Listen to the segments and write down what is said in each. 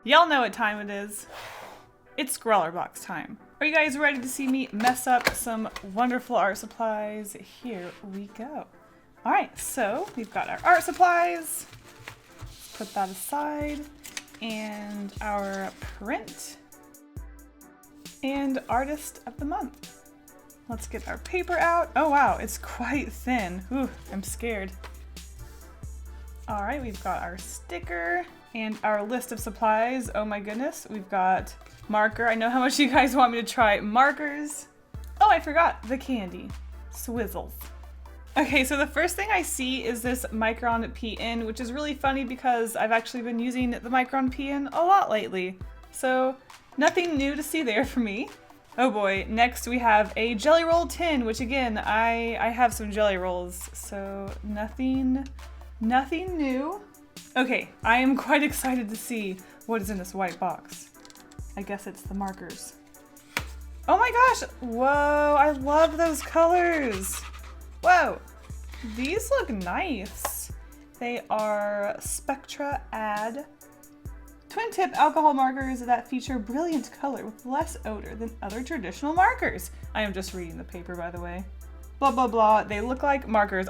Y'all know what time it is. It's ScrawlrBox time. Are you guys ready to see me mess up some wonderful art supplies? Here we go. All right, so we've got our art supplies. Put that aside. And our print. And artist of the month. Let's get our paper out. Oh wow, it's quite thin. Ooh, I'm scared. All right, we've got our sticker and our list of supplies. Oh my goodness, we've got marker. I know how much you guys want me to try markers. Oh, I forgot the candy, Swizzles. Okay, so the first thing I see is this Micron pen, which is really funny because I've actually been using the Micron pen a lot lately. So nothing new to see there for me. Oh boy, next we have a jelly roll tin, which again, I have some jelly rolls, so nothing new. Okay, I am quite excited to see what is in this white box. I guess it's the markers. Oh my gosh, whoa, I love those colors. Whoa, these look nice. They are Spectra Add twin tip alcohol markers that feature brilliant color with less odor than other traditional markers. I am just reading the paper, by the way. Blah, blah, blah. They look like markers.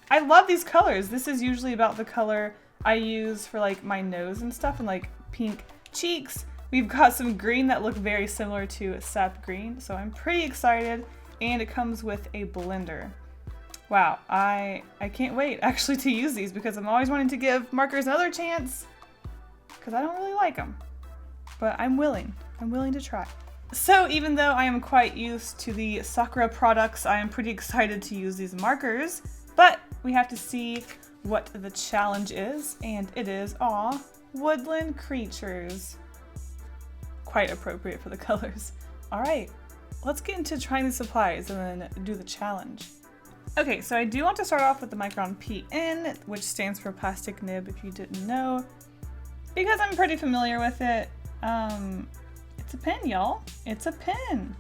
I love these colors. This is usually about the color I use for like my nose and stuff, and like pink cheeks. We've got some green that look very similar to sap green, so I'm pretty excited. And it comes with a blender. Wow, I can't wait actually to use these because I'm always wanting to give markers another chance because I don't really like them, but I'm willing to try. So even though I am quite used to the Sakura products, I am pretty excited to use these markers, but we have to see what the challenge is, and it is, woodland creatures. Quite appropriate for the colors. All right, let's get into trying the supplies and then do the challenge. Okay, so I do want to start off with the Micron PN, which stands for plastic nib if you didn't know, because I'm pretty familiar with it. It's a pen, y'all. It's a pen.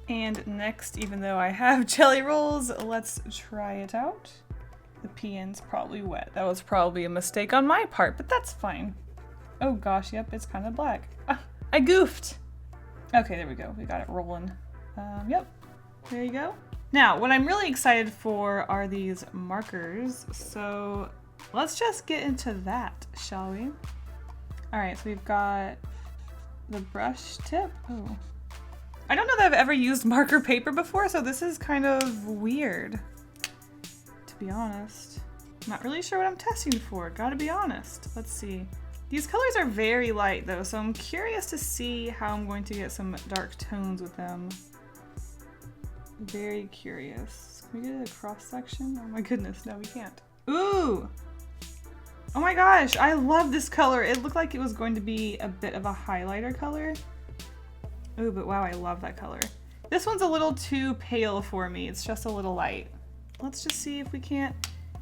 And next, even though I have jelly rolls, let's try it out. The PN's probably wet. That was probably a mistake on my part, but that's fine. Oh gosh, yep, it's kind of black. I goofed. Okay, there we go. We got it rolling. Yep, there you go. Now, what I'm really excited for are these markers. So let's just get into that, shall we? All right, so we've got the brush tip. Oh, I don't know that I've ever used marker paper before, so this is kind of weird, to be honest. I'm not really sure what I'm testing for, gotta be honest. Let's see. These colors are very light though, so I'm curious to see how I'm going to get some dark tones with them. Very curious. Can we get a cross section? Oh my goodness, no we can't. Ooh! Oh my gosh, I love this color. It looked like it was going to be a bit of a highlighter color. Ooh, but wow, I love that color. This one's a little too pale for me. It's just a little light. Let's just see if we can't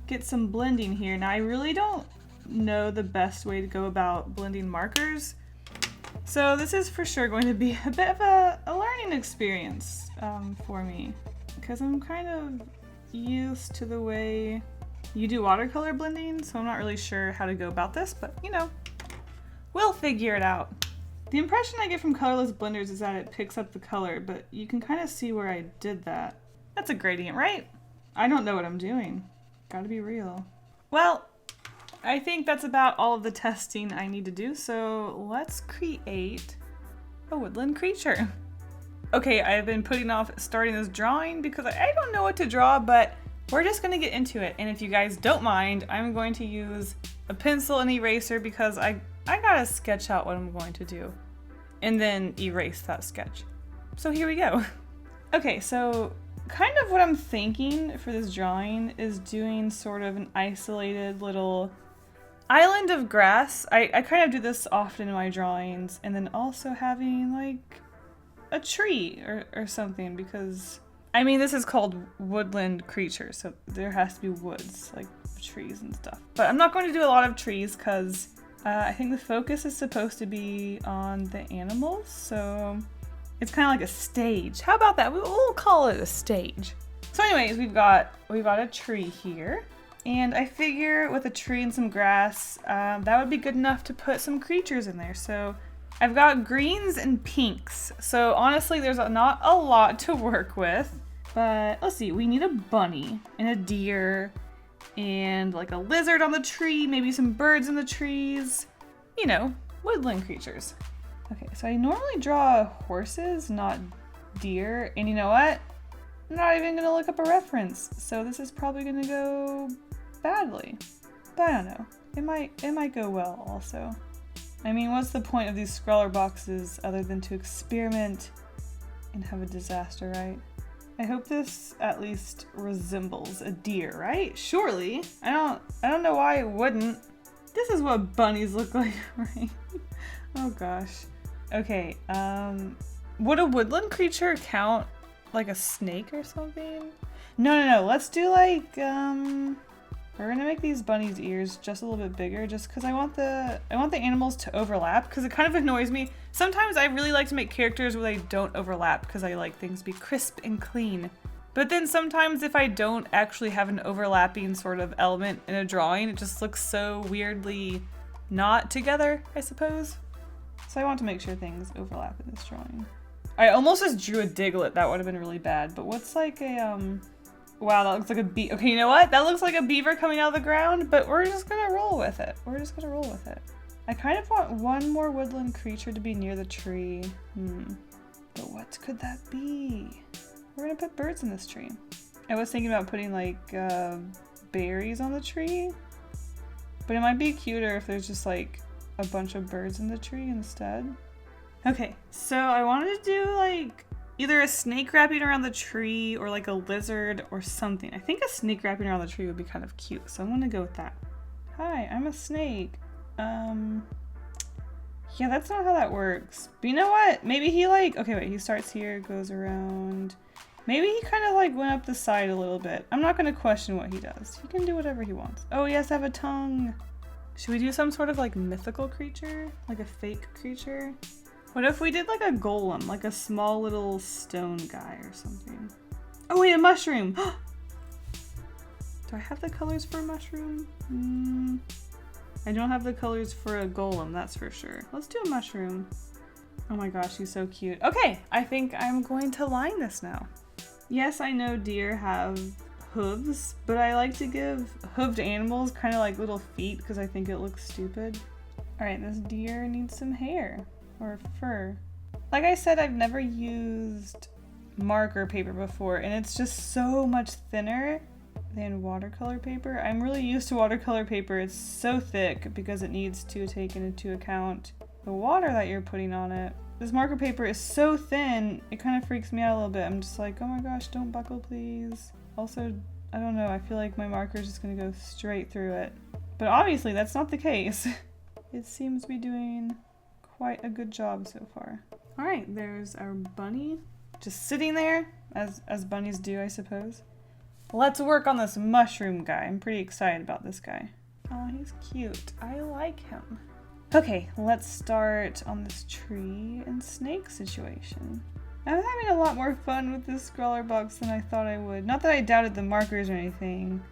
get some blending here. Now, I really don't know the best way to go about blending markers. So this is for sure going to be a bit of a learning experience for me, because I'm kind of used to the way you do watercolor blending, so I'm not really sure how to go about this, but you know, we'll figure it out. The impression I get from colorless blenders is that it picks up the color, but you can kind of see where I did that. That's a gradient, right? I don't know what I'm doing. Gotta be real. Well, I think that's about all of the testing I need to do, so let's create a woodland creature. Okay, I've been putting off starting this drawing because I don't know what to draw, but we're just gonna get into it. And if you guys don't mind, I'm going to use a pencil and eraser because I gotta sketch out what I'm going to do and then erase that sketch. So here we go. Okay, so kind of what I'm thinking for this drawing is doing sort of an isolated little island of grass. I kind of do this often in my drawings, and then also having like a tree or something, because I mean this is called woodland creature, so there has to be woods, like trees and stuff. But I'm not going to do a lot of trees because I think the focus is supposed to be on the animals, so it's kind of like a stage. How about that? We'll call it a stage. So anyways, we've got a tree here. And I figure with a tree and some grass, that would be good enough to put some creatures in there. So I've got greens and pinks. So honestly, there's not a lot to work with. But let's see, we need a bunny and a deer and like a lizard on the tree, maybe some birds in the trees. You know, woodland creatures. Okay, so I normally draw horses, not deer. And you know what? I'm not even gonna look up a reference. So this is probably gonna go badly. But I don't know. It might go well also. I mean, what's the point of these scrawler boxes other than to experiment and have a disaster, right? I hope this at least resembles a deer, right? Surely. I don't know why it wouldn't. This is what bunnies look like, right? Oh gosh. Okay, would a woodland creature count like a snake or something? No, let's do like, we're gonna make these bunnies' ears just a little bit bigger just because I want the animals to overlap because it kind of annoys me. Sometimes I really like to make characters where they don't overlap because I like things to be crisp and clean. But then sometimes if I don't actually have an overlapping sort of element in a drawing, it just looks so weirdly not together, I suppose. So I want to make sure things overlap in this drawing. I almost just drew a Diglett. That would have been really bad. But what's like a, wow, that looks like a bee. Okay, you know what? That looks like a beaver coming out of the ground, but we're just gonna roll with it. I kind of want one more woodland creature to be near the tree. But what could that be? We're gonna put birds in this tree. I was thinking about putting like berries on the tree, but it might be cuter if there's just like a bunch of birds in the tree instead. Okay, so I wanted to do like either a snake wrapping around the tree or like a lizard or something. I think a snake wrapping around the tree would be kind of cute, so I'm gonna go with that. Hi, I'm a snake. Yeah, that's not how that works. But you know what? Maybe he like, okay, wait, he starts here, goes around. Maybe he kind of like went up the side a little bit. I'm not gonna question what he does. He can do whatever he wants. Oh, he has to have a tongue. Should we do some sort of like mythical creature? Like a fake creature? What if we did like a golem, like a small little stone guy or something? Oh wait, a mushroom! Do I have the colors for a mushroom? I don't have the colors for a golem, that's for sure. Let's do a mushroom. Oh my gosh, he's so cute. Okay, I think I'm going to line this now. Yes, I know deer have hooves, but I like to give hooved animals kind of like little feet because I think it looks stupid. All right, this deer needs some hair or fur. Like I said, I've never used marker paper before, and it's just so much thinner than watercolor paper. I'm really used to watercolor paper. It's so thick because it needs to take into account the water that you're putting on it. This marker paper is so thin, it kind of freaks me out a little bit. I'm just like, oh my gosh, don't buckle please. Also, I don't know, I feel like my marker is just gonna go straight through it. But obviously that's not the case. It seems to be doing quite a good job so far. All right, there's our bunny just sitting there, as bunnies do, I suppose. Let's work on this mushroom guy. I'm pretty excited about this guy. Oh, he's cute. I like him. Okay, let's start on this tree and snake situation. I'm having a lot more fun with this ScrawlrBox than I thought I would. Not that I doubted the markers or anything,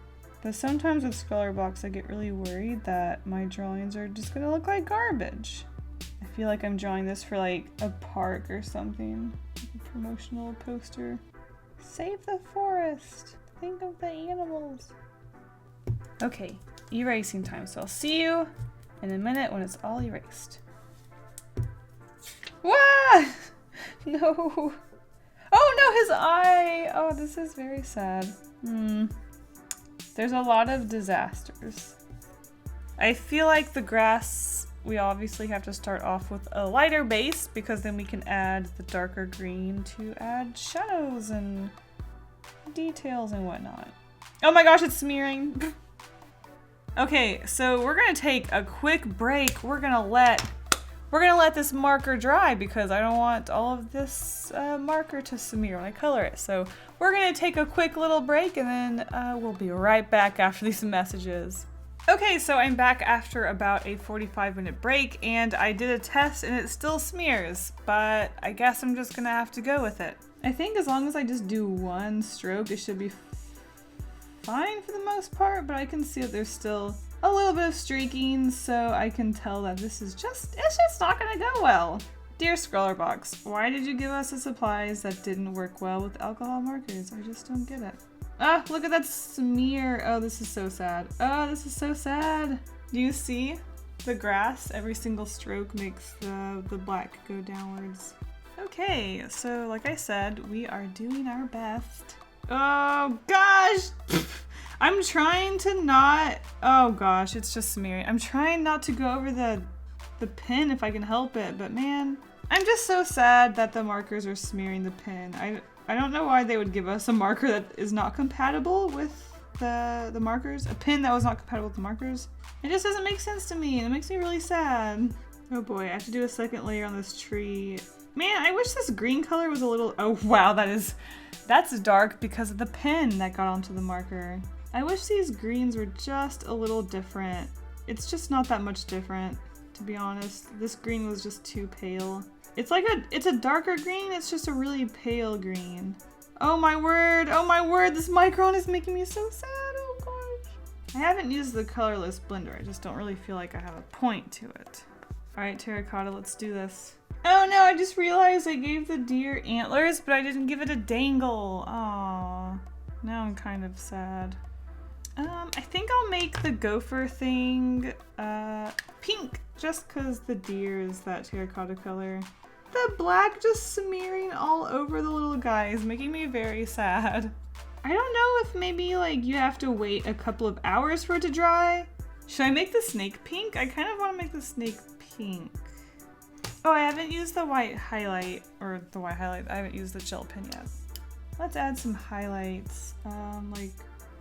but sometimes with ScrawlrBox I get really worried that my drawings are just gonna look like garbage. I feel like I'm drawing this for like a park or something. Like a promotional poster. Save the forest! Think of the animals. Okay, erasing time. So I'll see you in a minute when it's all erased. Wah! No. Oh no, his eye! Oh, this is very sad. There's a lot of disasters. I feel like the grass, we obviously have to start off with a lighter base because then we can add the darker green to add shadows and details and whatnot. Oh my gosh, it's smearing. Okay, so we're gonna take a quick break. We're gonna let this marker dry because I don't want all of this marker to smear when I color it. So we're gonna take a quick little break and then we'll be right back after these messages. Okay, so I'm back after about a 45-minute break and I did a test and it still smears, but I guess I'm just gonna have to go with it. I think as long as I just do one stroke, it should be fine for the most part, but I can see that there's still a little bit of streaking, so I can tell that this is it's just not gonna go well. Dear ScrawlrBox, why did you give us the supplies that didn't work well with alcohol markers? I just don't get it. Ah, look at that smear. Oh, this is so sad. Oh, this is so sad. Do you see the grass? Every single stroke makes the black go downwards. Okay, so like I said, we are doing our best. Oh gosh! I'm trying to not, oh gosh, it's just smearing. I'm trying not to go over the pen if I can help it, but man, I'm just so sad that the markers are smearing the pen. I don't know why they would give us a marker that is not compatible with the markers. A pen that was not compatible with the markers. It just doesn't make sense to me, and it makes me really sad. Oh boy, I have to do a second layer on this tree. Man, I wish this green color was a little, oh wow, that's dark because of the pen that got onto the marker. I wish these greens were just a little different. It's just not that much different, to be honest. This green was just too pale. It's a darker green, it's just a really pale green. Oh my word, this micron is making me so sad, oh gosh. I haven't used the colorless blender, I just don't really feel like I have a point to it. All right, Terracotta, let's do this. Oh no, I just realized I gave the deer antlers, but I didn't give it a dangle. Aww, now I'm kind of sad. I think I'll make the gopher thing pink, just because the deer is that terracotta color. The black just smearing all over the little guy is making me very sad. I don't know if maybe like you have to wait a couple of hours for it to dry. Should I make the snake pink? I kind of want to make the snake pink. Oh, I haven't used the white highlight, I haven't used the gel pen yet. Let's add some highlights.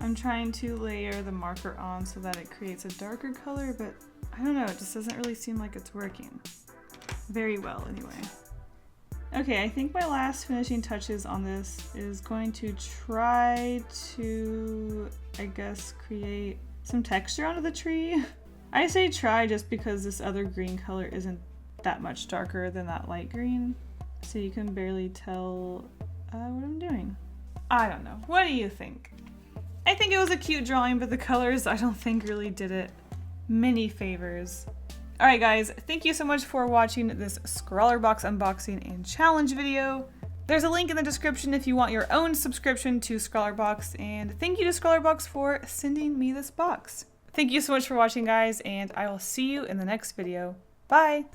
I'm trying to layer the marker on so that it creates a darker color, but I don't know, it just doesn't really seem like it's working very well anyway. Okay, I think my last finishing touches on this is going to try to, I guess, create some texture onto the tree. I say try just because this other green color isn't that much darker than that light green, so you can barely tell what I'm doing. I don't know. What do you think? I think it was a cute drawing, but the colors I don't think really did it many favors. Alright guys, thank you so much for watching this ScrawlrBox unboxing and challenge video. There's a link in the description if you want your own subscription to ScrawlrBox, and thank you to ScrawlrBox for sending me this box. Thank you so much for watching guys, and I will see you in the next video. Bye!